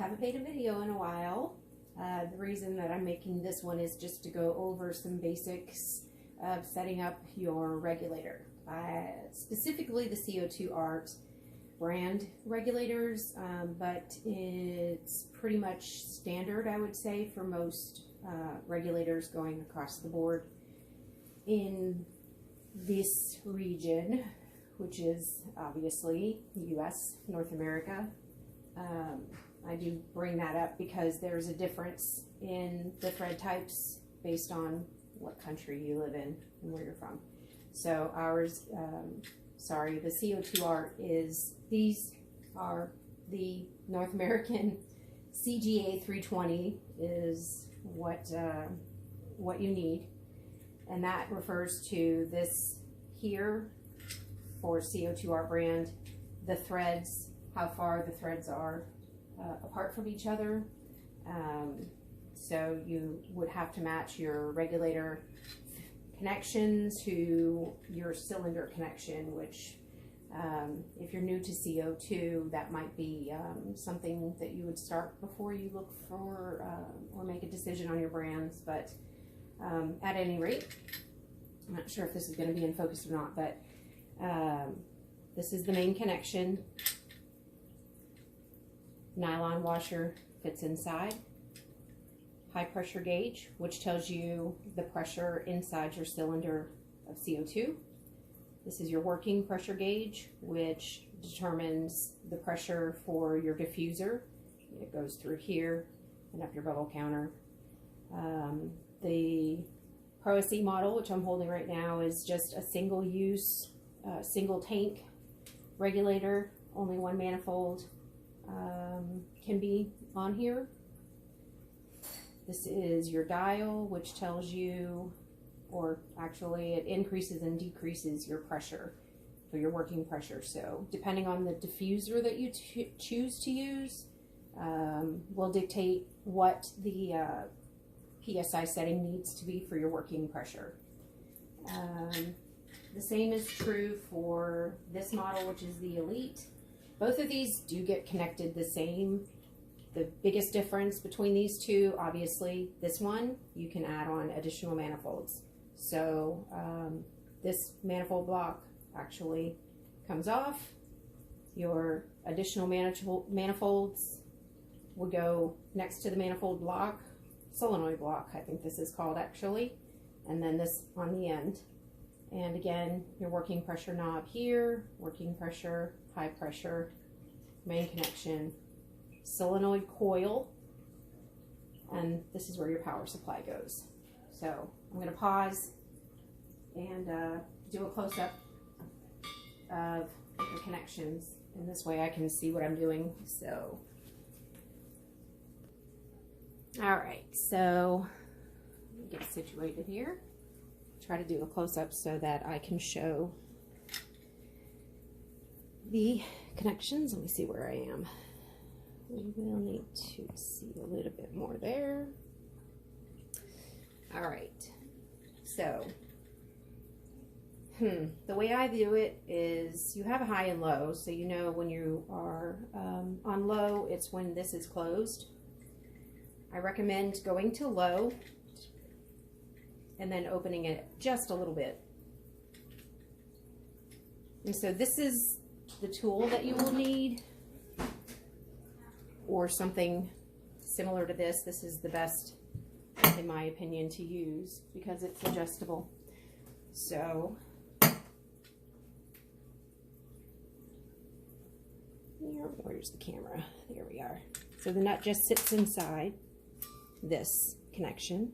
haven't made a video in a while. The reason that I'm making this one is just to go over some basics of setting up your regulator. Specifically the co2art brand regulators, but it's pretty much standard, I would say, for most regulators going across the board in this region, which is obviously US, North America. I do bring that up because there's a difference in the thread types based on what country you live in and where you're from. So ours, the co2art is, these are the North American CGA 320 is what you need, and that refers to this here for co2art brand, the threads, how far the threads are apart from each other. So you would have to match your regulator connection to your cylinder connection, which if you're new to CO2, that might be something that you would start before you look for or make a decision on your brands. But at any rate, I'm not sure if this is going to be in focus or not, but this is the main connection. Nylon washer fits inside. High pressure gauge, which tells you the pressure inside your cylinder of CO2. This is your working pressure gauge, which determines the pressure for your diffuser. It goes through here and up your bubble counter. The Pro SE model, which I'm holding right now, is just a single use, single tank regulator. Only one manifold can be on here. This is your dial, which tells you, or actually it increases and decreases your pressure for your working pressure. So depending on the diffuser that you choose to use, will dictate what the PSI setting needs to be for your working pressure. The same is true for this model, which is the Elite. Both of these do get connected the same. The biggest difference between these two, obviously, this one, you can add on additional manifolds. So this manifold block actually comes off. Your additional manifolds will go next to the manifold block, solenoid block, I think this is called actually, and then this on the end. And again, your working pressure knob here, working pressure, high pressure, main connection, solenoid coil, and this is where your power supply goes. So I'm going to pause and do a close-up of the connections, and this way I can see what I'm doing. So alright, so let me get situated here. Try to do a close-up so that I can show the connections. Let me see where I am. We will need to see a little bit more there. All right, so the way I do it is you have a high and low, so you know when you are on low, it's when this is closed. I recommend going to low and then opening it just a little bit. And so this is the tool that you will need, or something similar to this. This is the best, in my opinion, to use because it's adjustable. So where's the camera? There we are. So the nut just sits inside this connection.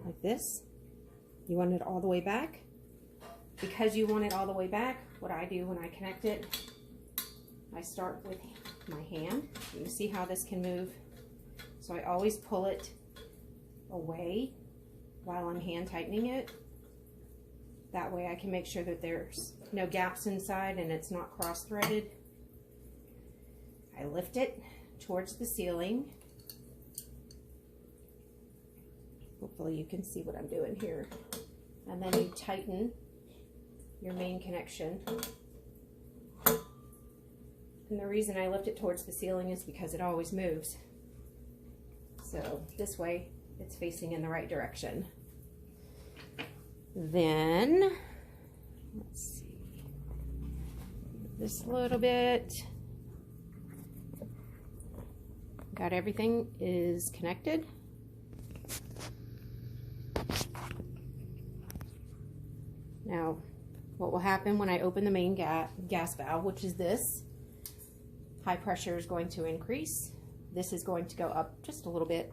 Like this. You want it all the way back. Because you want it all the way back, what I do when I connect it, I start with my hand. You see how this can move? So I always pull it away while I'm hand tightening it. That way I can make sure that there's no gaps inside and it's not cross-threaded. I lift it towards the ceiling. Hopefully you can see what I'm doing here. And then you tighten your main connection And the reason I lift it towards the ceiling is because it always moves. So this way it's facing in the right direction. Then, let's see, this a little bit. Got everything is connected. Now, what will happen when I open the main gas valve, which is this, high pressure is going to increase. This is going to go up just a little bit.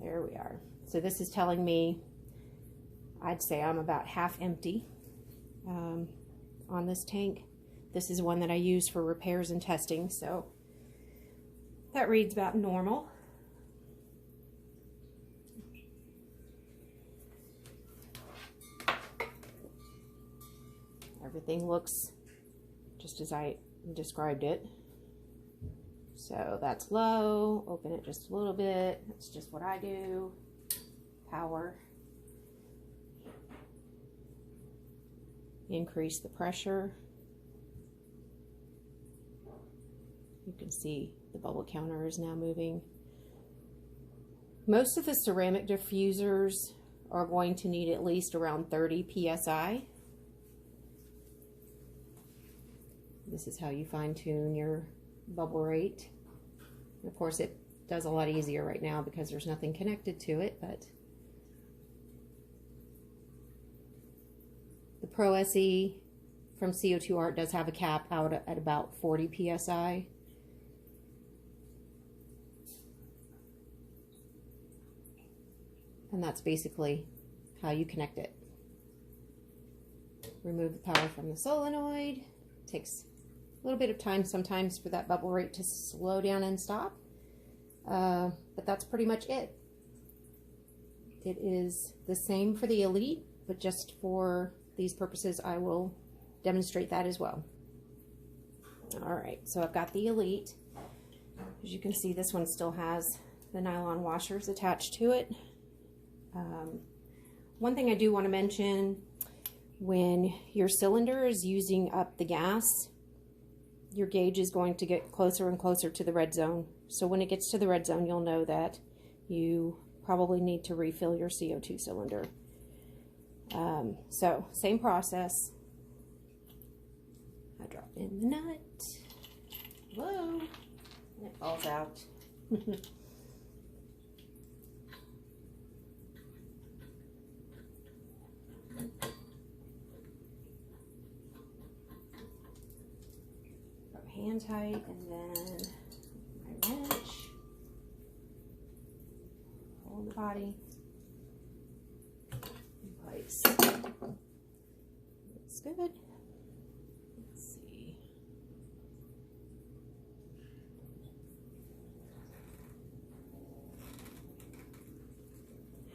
There we are. So this is telling me, I'd say I'm about half empty on this tank. This is one that I use for repairs and testing, so that reads about normal. Everything looks just as I described it. So that's low, open it just a little bit. That's just what I do. Power. Increase the pressure. You can see the bubble counter is now moving. Most of the ceramic diffusers are going to need at least around 30 psi. This is how you fine-tune your bubble rate. And of course, it does a lot easier right now because there's nothing connected to it, but the Pro SE from co2art does have a cap out at about 40 psi. And that's basically how you connect it. Remove the power from the solenoid. Takes a little bit of time sometimes for that bubble rate to slow down and stop. But that's pretty much it. It is the same for the Elite, but just for these purposes I will demonstrate that as well. Alright, so I've got the Elite. As you can see, this one still has the nylon washers attached to it. One thing I do want to mention, when your cylinder is using up the gas, your gauge is going to get closer and closer to the red zone. So when it gets to the red zone, you'll know that you probably need to refill your CO2 cylinder. So same process. I drop in the nut. Whoa! And it falls out. Hand tight, and then my wrench, hold the body in place. Looks good. Let's see.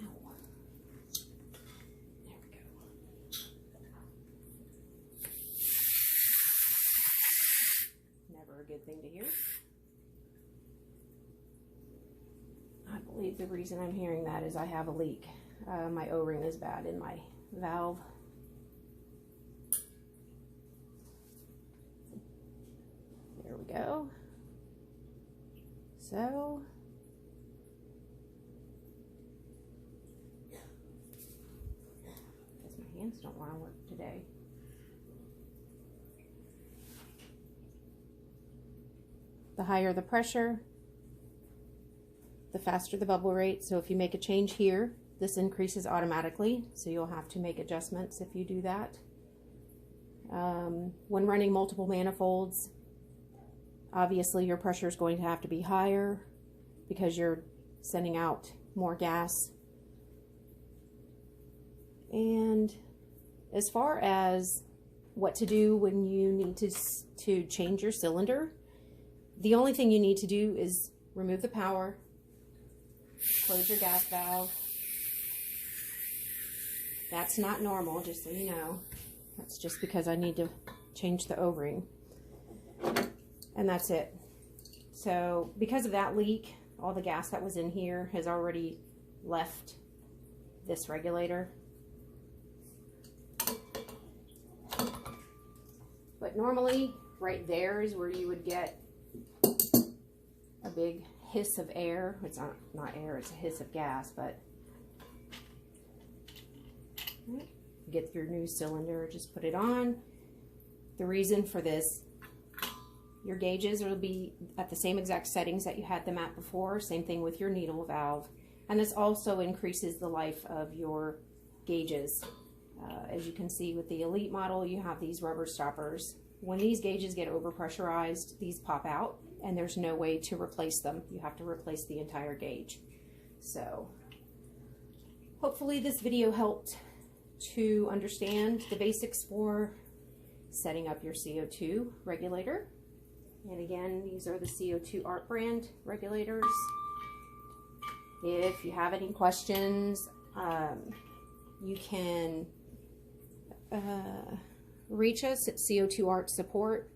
Ow. There we go. Never a good thing to hear. I believe the reason I'm hearing that is I have a leak. My O-ring is bad in my valve. There we go. So, guess my hands don't want to work today. The higher the pressure, the faster the bubble rate. So if you make a change here, this increases automatically. So you'll have to make adjustments if you do that. When running multiple manifolds, obviously your pressure is going to have to be higher because you're sending out more gas. And as far as what to do when you need to change your cylinder, the only thing you need to do is remove the power, close your gas valve. That's not normal, just so you know. That's just because I need to change the O-ring. And that's it. So because of that leak, all the gas that was in here has already left this regulator. But normally right there is where you would get a big hiss of air. It's not air, it's a hiss of gas, but get your new cylinder, just put it on. The reason for this, your gauges will be at the same exact settings that you had them at before. Same thing with your needle valve. And this also increases the life of your gauges. As you can see with the Elite model, you have these rubber stoppers. When these gauges get overpressurized, these pop out and there's no way to replace them. You have to replace the entire gauge. So hopefully this video helped to understand the basics for setting up your CO2 regulator. And again, these are the co2art brand regulators. If you have any questions, you can reach us at co2art support